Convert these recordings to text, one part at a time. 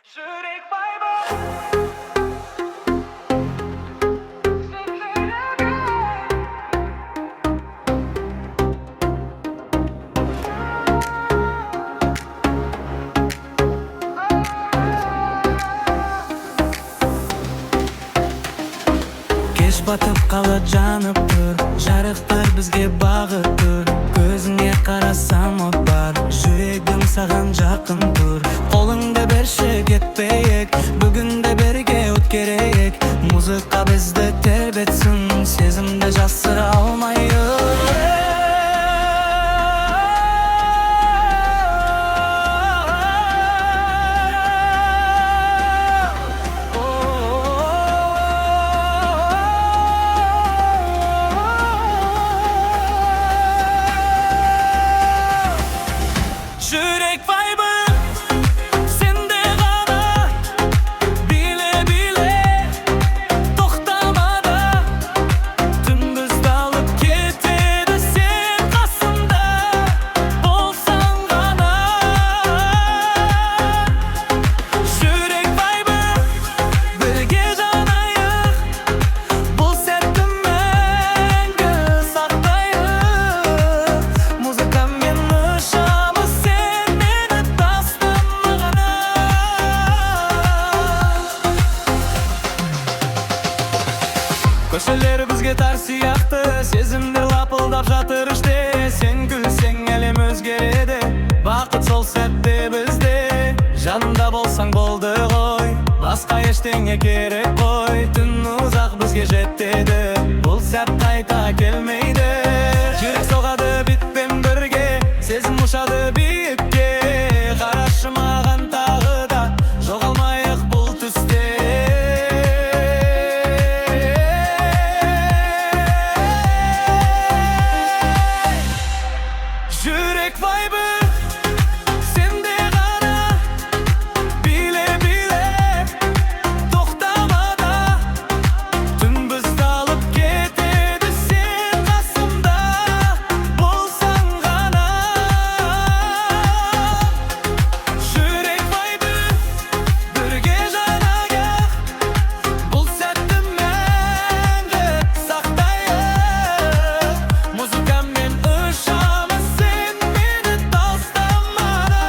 Жүрек vibe. Кеш батып қалады жанып тұр, жарықтар бізге бағыт тұр. Көзіңе қарасам от бар, жүрегім саған жақын тұр. Қолыңды берші кетпейік, бүгінде бірге өткерейік. Музыка бізді тербетсін, сезімді жасыра алмайық. Жүрек vibe, сенде ғана, биле-биле, тоқтамада. Түн бізді алып кетеді, сен қасымда болсаң ғана. Жүрек vibe, бірге жанайық, бұл сәтті мәңгі сақтайық. Музыкамен ұшамыз, көшелер бізге тар сияқты, сезімдер лапылдап жатыр іште. Сен күлсең әлем өзгереді, бақыт сол сәтте бізде. Жанымда болсаң болды ғой, басқа ештеңе керек қой. Түн ұзақ бізге жетеді, бұл сәт қайта келмейді. Жүрек соғады битпен бірге, сезім ұшады биікке. Қарашы маған тағы да, жоғалмайық бұл түсте. Жүрек vibe, сенде ғана, биле-биле, тоқтамада. Түн бізді алып кетеді, сен қасымда болсаң ғана. Жүрек vibe, бірге жанайық, бұл сәтті мәңгі сақтайық. Музыкамен ұшамыз, сен мені тастамада.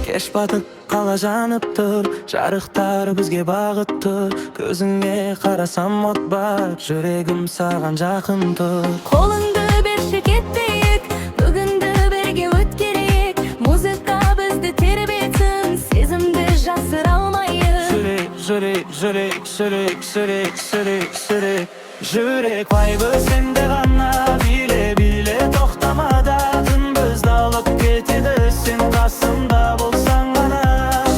Кеш батып қала жанып тұр, жарықтар бізге бағыт тұр. Көзіңе қарасам от бар, жүрегім саған жақын тұр. Қолыңды берші кетпейік, бүгінді бірге өткерейік. Музыка бізді тербетсін, сезімді жасыра алмайық. Жүрек, жүрек, жүрек, жүрек, жүрек, жүрек, жүрек. Жүрек vibe, сенде ғана, биле-биле, тоқтамада. Түн бізді алып кетеді, сен қасымда болсаң ғана.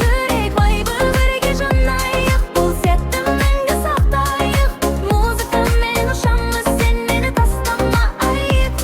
Жүрек vibe, бірге жанайық, бұл сәтті мәңгі сақтайық. Музыкамен ұшамыз, сен мені тастамайық.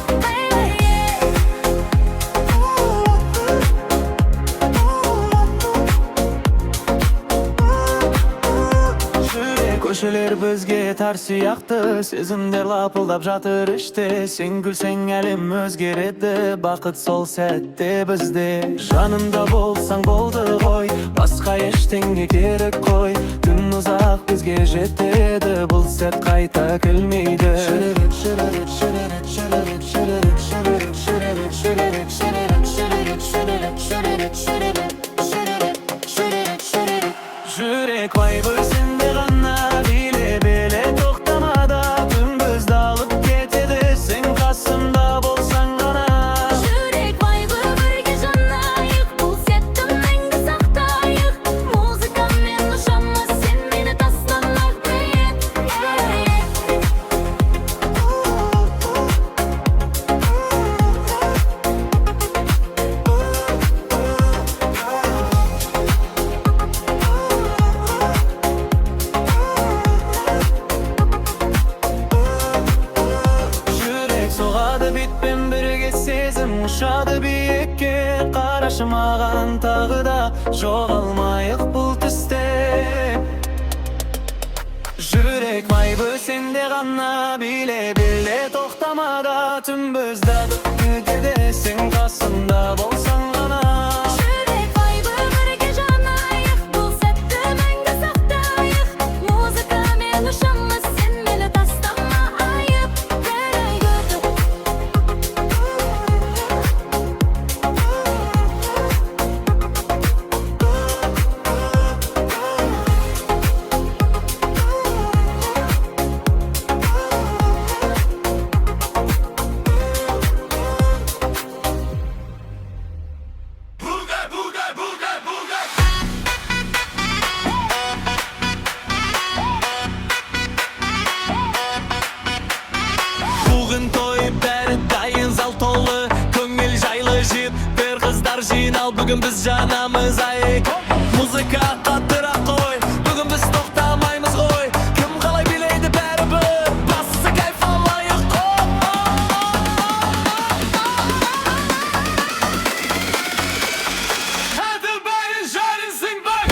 Көшелер бізге тар сияқты, сезімдер лапылдап жатыр іште. Сен күлсең әлем өзгереді, бақыт сол сәтте бізде. Жанымда болсаң болды ғой, басқа ештеңе керек қой. Түн ұзақ бізге жетеді, бұл сәт қайта келмейді. Жүрек, жүрек, жүрек, жүрек, жүрек, жүрек, жүрек, жүрек, жүрек, жүрек, жүрек, жүрек, жүрек, жүрек. Жүрек vibe, сенде ғана, биле-биле, тоқтамада. Түн бізді алып кетеді, сен қасымда болсаң ғана. Жүрек vibe, бірге жанайық, бұл сәтті мәңгі сақтайық. Музыкамен ұшамыз, сен мені тастамайық. ұшады биікке, қарашы маған тағы да, жоғалмайық бұл түсте. Жүрек майбы сенде ғана, биле биле тоқтамада, түнбізді күтеді сен қасында болсаң ғана. Жүрек вайбы бірге жанайық, бұл сәтті мәңгі сақтайық. Музыкамен ұшамыз, сен мені тастама айып. Бірай көрдік. Бүгін той бәрі дайын, зал толы, көңіл жайлы жиып, бір қыздар жинал, бүгін біз жанамыз ай. Музыка қаттыра қой, бүгін біз тоқтамаймыз ғой. Кім қалай билейді бәрібір, бастысы кайф алайық. Әді бәрі жарылсын бай,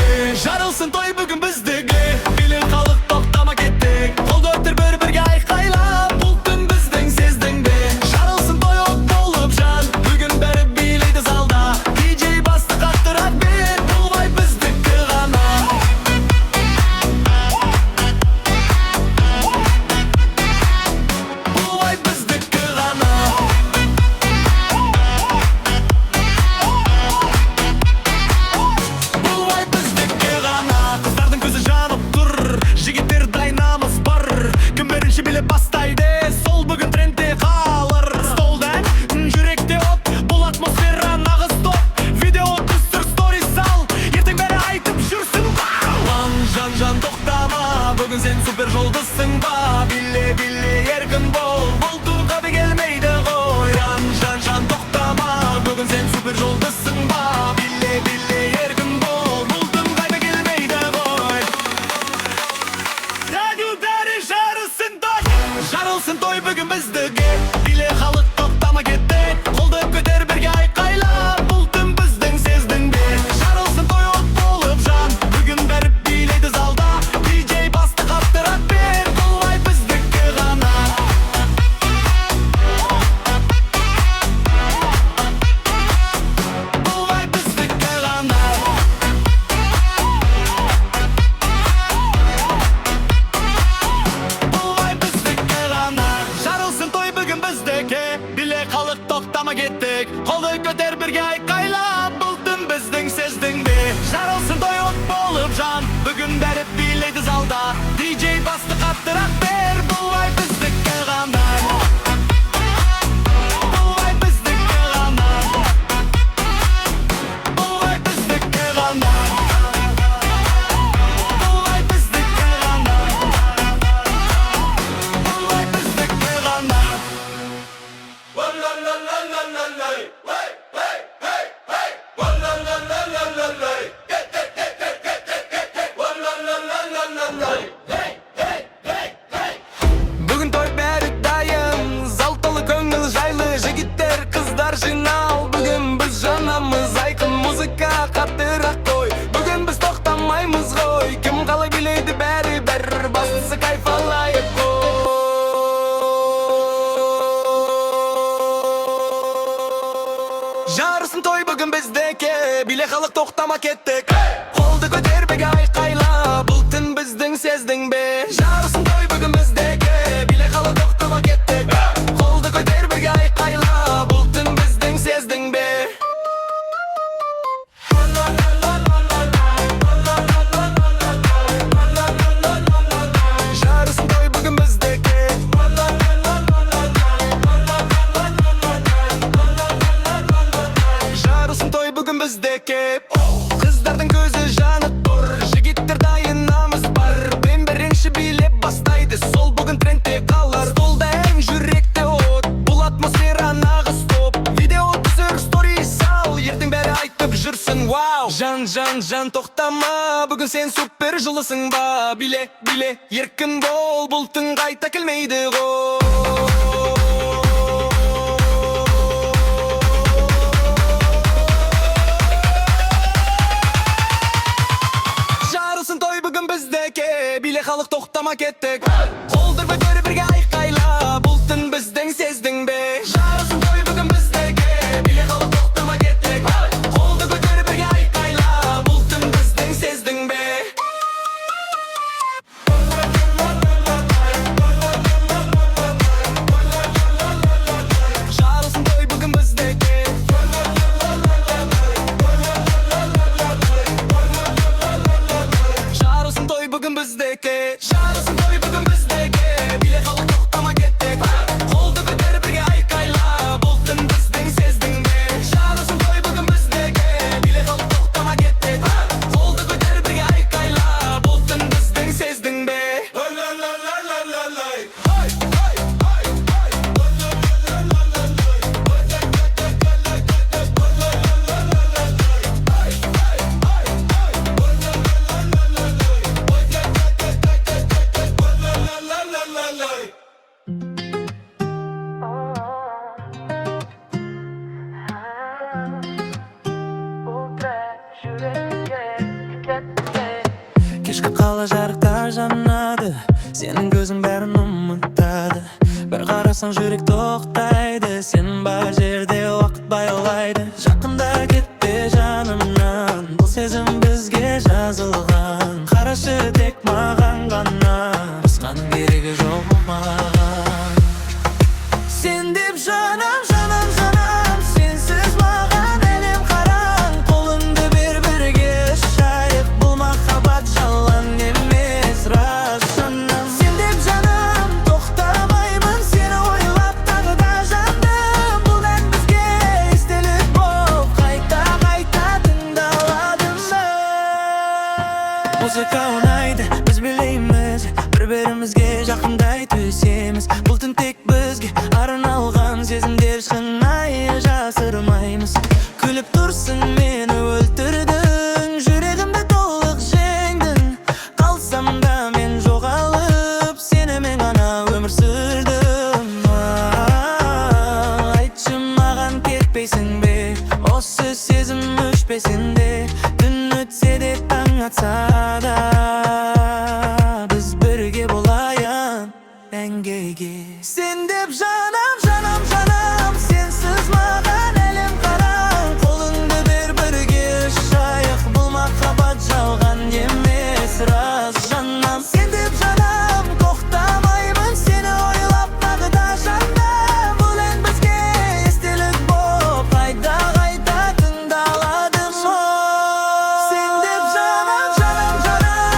жарылсын той бүгін біздіге. Биле халық тоқтама кеттік, қолды өттір бір-бірге айқайлап. Бұл түн біздің, сездің бе? Жарылсын той от болып жан, бүгін бәрі билейді залда. DJ басты қақтырат бет, бұл вай біздікі ғана. Бұл вай біздікі ғана. Бұл вай біздікі ғана. Қыздардың көзі жанып тұр, жігіттер дайнамыз бар. Кім бірінші біле бастайды, сол бүгін трендте қалыр. Столдан жүректе от, бұл атмосфера нағыз топ. Видео түсір, сторис сал, ертең бәрі айтып жүрсің ба? Жан тоқтама, бүгін сен супер жолдысың ба? Биле биле еркін бол, бұл туғады келмейді ғой. Жан тоқтама, бүгін сен супер жолдысың ба? Биле биле еркін бол, бұл туғады келмейді ғой. Радио бәрі жарылсын той бүгін біздіге. Биле халық тоқтама кетті, қолды көтер бірге айқайла. Бұл түн біздің, сездің бе? Жарылсын той от болып жан, бүгін бәрі билейді залда. DJ басты қаттырат бер, бұл вай біздікі ғана. Бұл вай біздікі ғана. Бұл вай біздікі ғана. Жарылсын той бүгін біздіке, биле халық тоқтама кеттік, қолды көтер бірге айқайла. Бұл түн біздің, сездің бе? Жарылсын той от болып жан, бүгін бәрі билейді залда. DJ басты қаттырақ бер, бұл вай біздікі ғана. Бұл вай біздікі ғана. Бұл вай біздікі ғана. Бұл вай біздікі ғана. Бұл вай біздікі ғана. Бүгін той бәрі дайын, зал толы, көңіл жайлы, жігіттер қыздар жинал. Бүгін біз жанамыз айқын, музыка қаттырақ қой, бүгін біз тоқтамаймыз ғой. Кім қалай билейді бәрі бір, бастысы кайф алайық қой. Жарылсын той бүгін біздіке, биле халық тоқтама кеттік, қолды көтер бірге айқайла. Бұл түн біздің, сездің бе? Жарылсын той бүгін біздіке, биле халық тоқтама кеттік, қолды көтер бірге айқайла. Бұл түн біздің, сездің бе? Жарылсын той бүгін біздіке. Жарылсын той бүгін біздіке. Қыздардың көзі жанып тұр, жігіттер дайынамыз бар. Бірінші билеп бастайды, сол бүгін трендте қалар. Столда ән, жүректе от, бұл атмосфера нағыз топ. Видео түсір, сторис сал, ертең бәрі айтып жүрсің вау. Жан тоқтама, бүгін сен супер жылысың ба? Биле еркін бол, бұл түн қайта келмейді ғой. халық тоқтама кеттік. Қолды көтеріп бірге айқайла, бұл түн біздің, сездің бе? Жарысын той бүгін біздегі, биле халық тоқтама кеттік. Қолды көтеріп бірге айқайла, бұл түн біздің, сездің бе? Жарысын той бүгін біздегі. Жарысын той бүгін біздегі. Жарысын той бүгін біздегі, биле халық тоқтама кеттік. Қолды көтеріп бірге айқайла, бұл түн біздің, сездің бе? Жарысын той бүгін біздегі, биле халық тоқтама кеттік. Қолды көтеріп бірге айқайла, бұл түн біздің, сездің бе? Кешкі қала жарықтар жанады, сенің көзің бәрін ұмытады. Бір қарасаң жүрек тоқтайды, сен бар жерде уақыт баяулайды. Жақында кетпе жанымнан, бұл сезім бізге жазылған. Қарашы тек маған ғана, басқаның керегі жоқ маған. Сен деп жанам, жанам, жанам, сенсіз маған әлем қараң. Қолыңды бер бірге шайық, бұл махаббат жалған емес, рас жаным. Сен деп жанам, тоқтамаймын, сені ойлап тағы да жандым. Бұл ән бізге естелік боп, қайта тыңдаладым ба? Музыка ұнайды, біз білейміз, бір-бірімізге жақындай түсеміз. Бұл түн тек бізге арналған, сезімдер шынайы жасырмаймыз. Күліп тұрсың, мені өлтірдің, жүрегімді толық жеңдің. Қалсам да мен жоғалып, сенімен ғана өмір сүрдім. Айтшы маған кетпейсің бе, осы сезім өшпесін де. Түн өтсе де таң атса да, біз бірге болайын мәңгіге. Сен деп жанам, жанам, жанам, сенсіз маған әлем қараң. Қолыңды бер бірге шайық, бұл махаббат жалған емес, рас жанам. Сен деп жанам, тоқтамаймын, сені ойлап тағы да жандым. Бұл ән бізге естелік боп, қайта тыңдаладым ба? Сен деп жанам, жанам, жанам,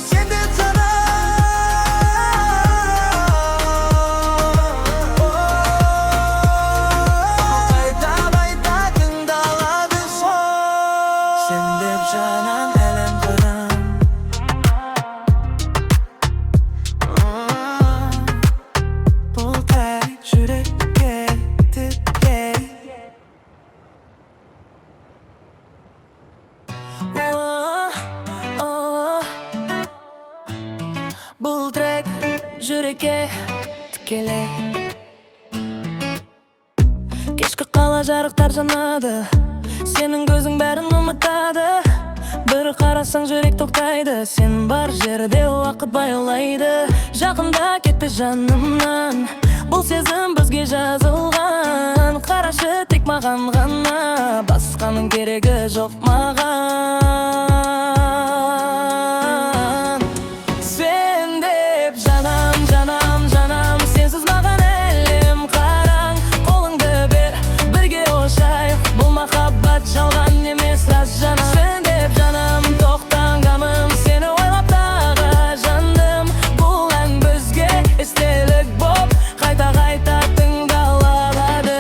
сен деп жанам, қайта тыңдаладым ба? Сен деп жанам, әлем қараң. Бұл тәй жүрекке тікке. Бұл трек жүрекке тікелей. Кешкі қала жарықтар жанады, сенің көзің бәрін ұмытады. Бір қарасаң жүрек тоқтайды, сен бар жерде уақыт баяулайды. Жақында кетпе жанымнан, бұл сезім бізге жазылған. Қарашы тек маған ғана, басқаның керегі жоқ маған. Сен деп жанам, жанам, жанам, сенсіз маған әлем қараң. Қолыңды бер бірге ошайық, бұл махаббат жалған емес, рас жанам. Сен деп жанам, тоқтағаным, сені ойлап тағы жандым. Бұл ән бізге естелік боп, қайта тыңдалады.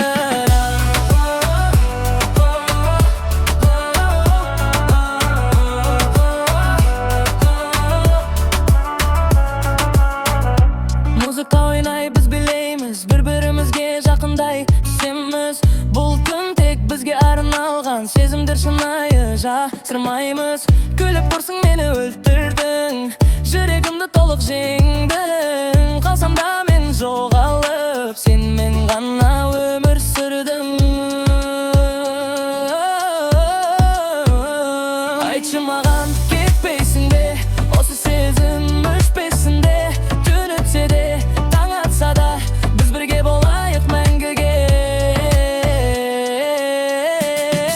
Музыка ойнай, біз білейміз, бір-бірімізге жақындай түсеміз. Бұл күн тек бізге арналған, сезімдер шынайы жасырмаймыз. Күліп тұрсың, мені өлтірдің, жүрегімді толық жеңдің. Қалсам да мен жоғалып, сенмен ғана өмір сүрдім. айтшы маған, кетпейсің бе? Осы сезім өшпесін де. Түн өтсе де, таң атса да, біз бірге болайық мәңгіге.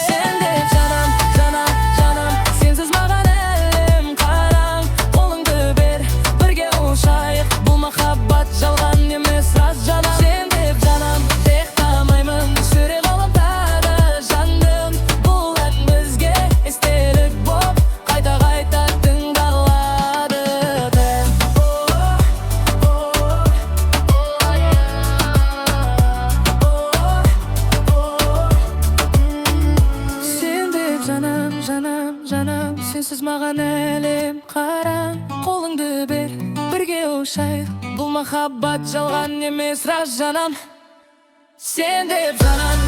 Сен деп жанам, жанам, жанам, сенсіз маған әлем қараң. Қолыңды бер, бірге ұшайық, бұл махаббат жалған емес, рас жанам. Сен деп жанам, тек тамаймын, сүре ғаламтарда жандым. Бұл ән бізге естелік боп, қайта-қайта тыңдалады. Сен деп жанам, жанам, жанам, сенсіз маған әлем қараң. Қолыңды бер, бірге ұшайық, бұл махаббат жалған емес, рас жанам. Сен деп жанам,